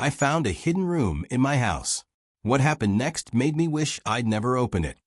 I found a hidden room in my house. What happened next made me wish I'd never opened it.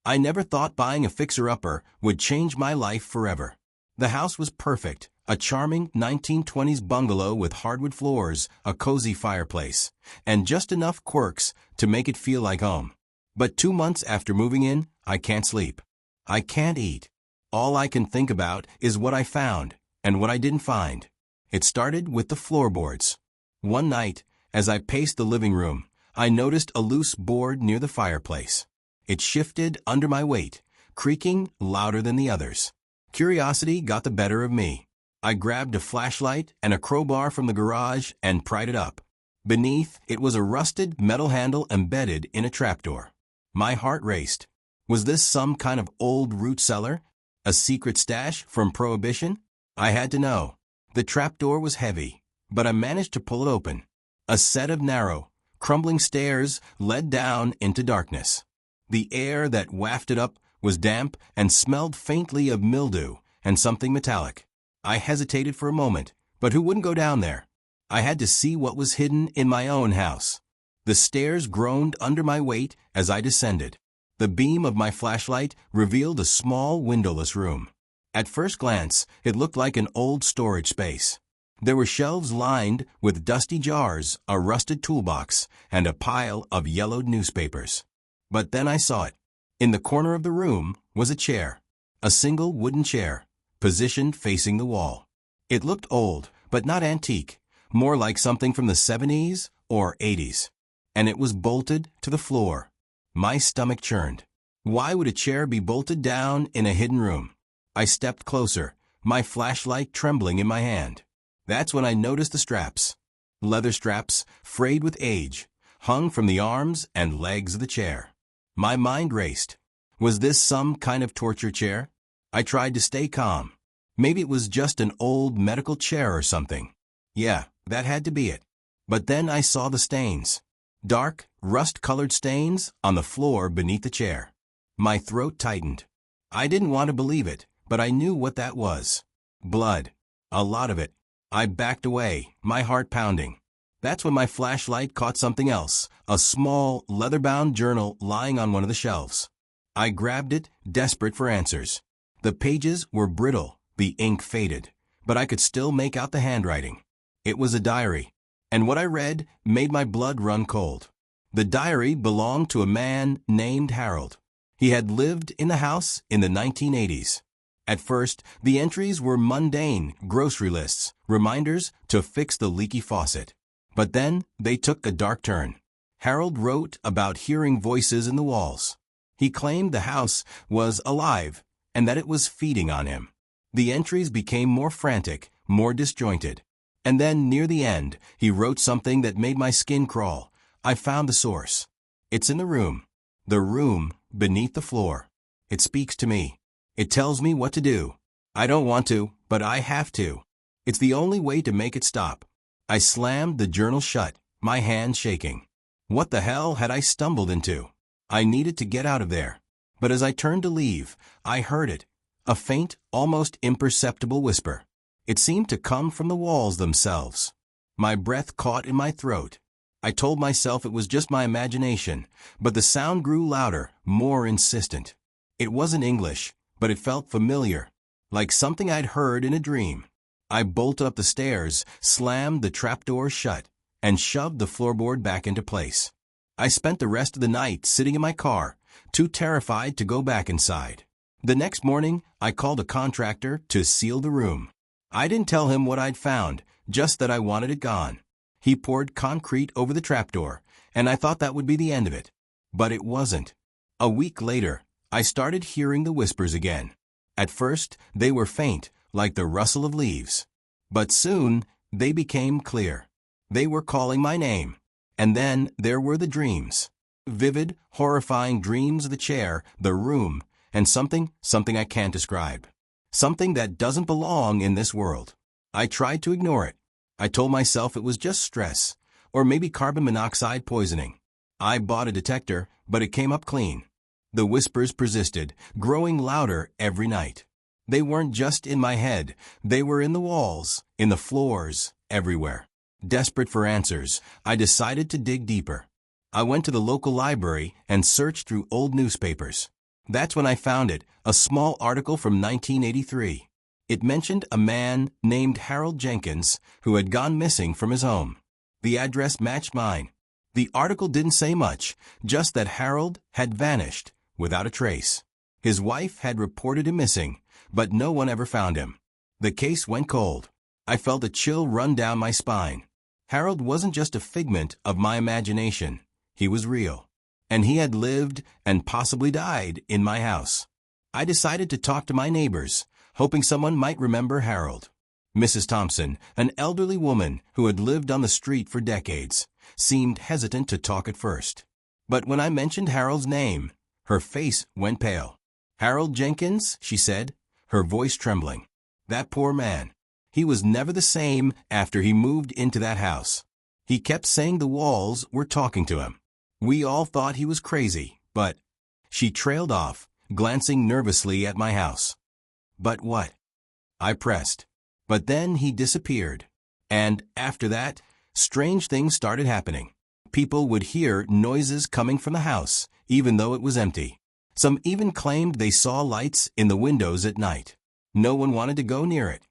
I never thought buying a fixer-upper would change my life forever. The house was perfect, a charming 1920s bungalow with hardwood floors, a cozy fireplace, and just enough quirks to make it feel like home. But 2 months after moving in, I can't sleep. I can't eat. All I can think about is what I found and what I didn't find. It started with the floorboards. One night, as I paced the living room, I noticed a loose board near the fireplace. It shifted under my weight, creaking louder than the others. Curiosity got the better of me. I grabbed a flashlight and a crowbar from the garage and pried it up. Beneath, it was a rusted metal handle embedded in a trapdoor. My heart raced. Was this some kind of old root cellar? A secret stash from Prohibition? I had to know. The trapdoor was heavy, but I managed to pull it open. A set of narrow, crumbling stairs led down into darkness. The air that wafted up was damp and smelled faintly of mildew and something metallic. I hesitated for a moment, but who wouldn't go down there? I had to see what was hidden in my own house. The stairs groaned under my weight as I descended. The beam of my flashlight revealed a small windowless room. At first glance, it looked like an old storage space. There were shelves lined with dusty jars, a rusted toolbox, and a pile of yellowed newspapers. But then I saw it. In the corner of the room was a chair, a single wooden chair, positioned facing the wall. It looked old, but not antique, more like something from the 70s or 80s. And it was bolted to the floor. My stomach churned. Why would a chair be bolted down in a hidden room? I stepped closer, my flashlight trembling in my hand. That's when I noticed the straps. Leather straps, frayed with age, hung from the arms and legs of the chair. My mind raced. Was this some kind of torture chair? I tried to stay calm. Maybe it was just an old medical chair or something. Yeah, that had to be it. But then I saw the stains. Dark, rust-colored stains on the floor beneath the chair. My throat tightened. I didn't want to believe it, but I knew what that was. Blood. A lot of it. I backed away, my heart pounding. That's when my flashlight caught something else, a small, leather-bound journal lying on one of the shelves. I grabbed it, desperate for answers. The pages were brittle, the ink faded, but I could still make out the handwriting. It was a diary, and what I read made my blood run cold. The diary belonged to a man named Harold. He had lived in the house in the 1980s. At first, the entries were mundane grocery lists, reminders to fix the leaky faucet. But then they took a dark turn. Harold wrote about hearing voices in the walls. He claimed the house was alive and that it was feeding on him. The entries became more frantic, more disjointed. And then, near the end, he wrote something that made my skin crawl. I found the source. It's in the room beneath the floor. It speaks to me. It tells me what to do. I don't want to, but I have to. It's the only way to make it stop. I slammed the journal shut, my hand shaking. What the hell had I stumbled into? I needed to get out of there. But as I turned to leave, I heard it. A faint, almost imperceptible whisper. It seemed to come from the walls themselves. My breath caught in my throat. I told myself it was just my imagination, but the sound grew louder, more insistent. It wasn't English, but it felt familiar, like something I'd heard in a dream. I bolted up the stairs, slammed the trapdoor shut, and shoved the floorboard back into place. I spent the rest of the night sitting in my car, too terrified to go back inside. The next morning, I called a contractor to seal the room. I didn't tell him what I'd found, just that I wanted it gone. He poured concrete over the trapdoor, and I thought that would be the end of it. But it wasn't. A week later, I started hearing the whispers again. At first, they were faint, like the rustle of leaves. But soon, they became clear. They were calling my name. And then there were the dreams. Vivid, horrifying dreams of the chair, the room, and something I can't describe. Something that doesn't belong in this world. I tried to ignore it. I told myself it was just stress, or maybe carbon monoxide poisoning. I bought a detector, but it came up clean. The whispers persisted, growing louder every night. They weren't just in my head. They were in the walls, in the floors, everywhere. Desperate for answers, I decided to dig deeper. I went to the local library and searched through old newspapers. That's when I found it, a small article from 1983. It mentioned a man named Harold Jenkins who had gone missing from his home. The address matched mine. The article didn't say much, just that Harold had vanished without a trace. His wife had reported him missing, but no one ever found him. The case went cold. I felt a chill run down my spine. Harold wasn't just a figment of my imagination. He was real. And he had lived and possibly died in my house. I decided to talk to my neighbors, hoping someone might remember Harold. Mrs. Thompson, an elderly woman who had lived on the street for decades, seemed hesitant to talk at first. But when I mentioned Harold's name, her face went pale. "Harold Jenkins," she said, her voice trembling. "That poor man. He was never the same after he moved into that house. He kept saying the walls were talking to him. We all thought he was crazy, but—" She trailed off, glancing nervously at my house. "But what?" I pressed. "But then he disappeared. And after that, strange things started happening. People would hear noises coming from the house, even though it was empty. Some even claimed they saw lights in the windows at night. No one wanted to go near it.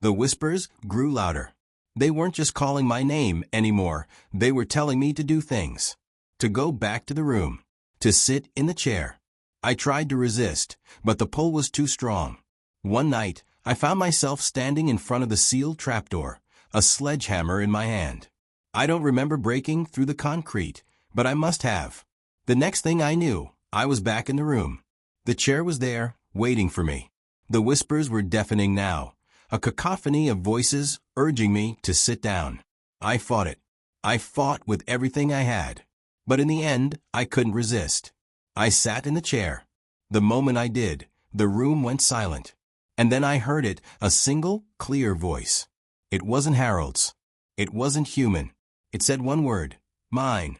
The whispers grew louder. They weren't just calling my name anymore. They were telling me to do things. To go back to the room. To sit in the chair. I tried to resist, but the pull was too strong. One night, I found myself standing in front of the sealed trapdoor, a sledgehammer in my hand. I don't remember breaking through the concrete, but I must have. The next thing I knew, I was back in the room. The chair was there, waiting for me. The whispers were deafening now, a cacophony of voices urging me to sit down. I fought it. I fought with everything I had. But in the end, I couldn't resist. I sat in the chair. The moment I did, the room went silent. And then I heard it, a single, clear voice. It wasn't Harold's. It wasn't human. It said one word, mine.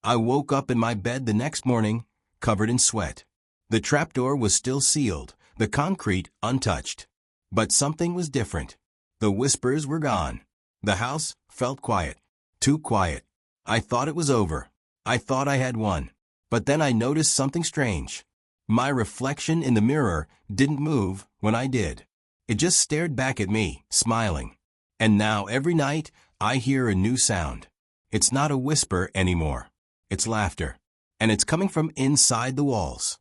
I woke up in my bed the next morning, covered in sweat. The trapdoor was still sealed, the concrete untouched. But something was different. The whispers were gone. The house felt quiet. Too quiet. I thought it was over. I thought I had won. But then I noticed something strange. My reflection in the mirror didn't move when I did. It just stared back at me, smiling. And now every night, I hear a new sound. It's not a whisper anymore. It's laughter. And it's coming from inside the walls.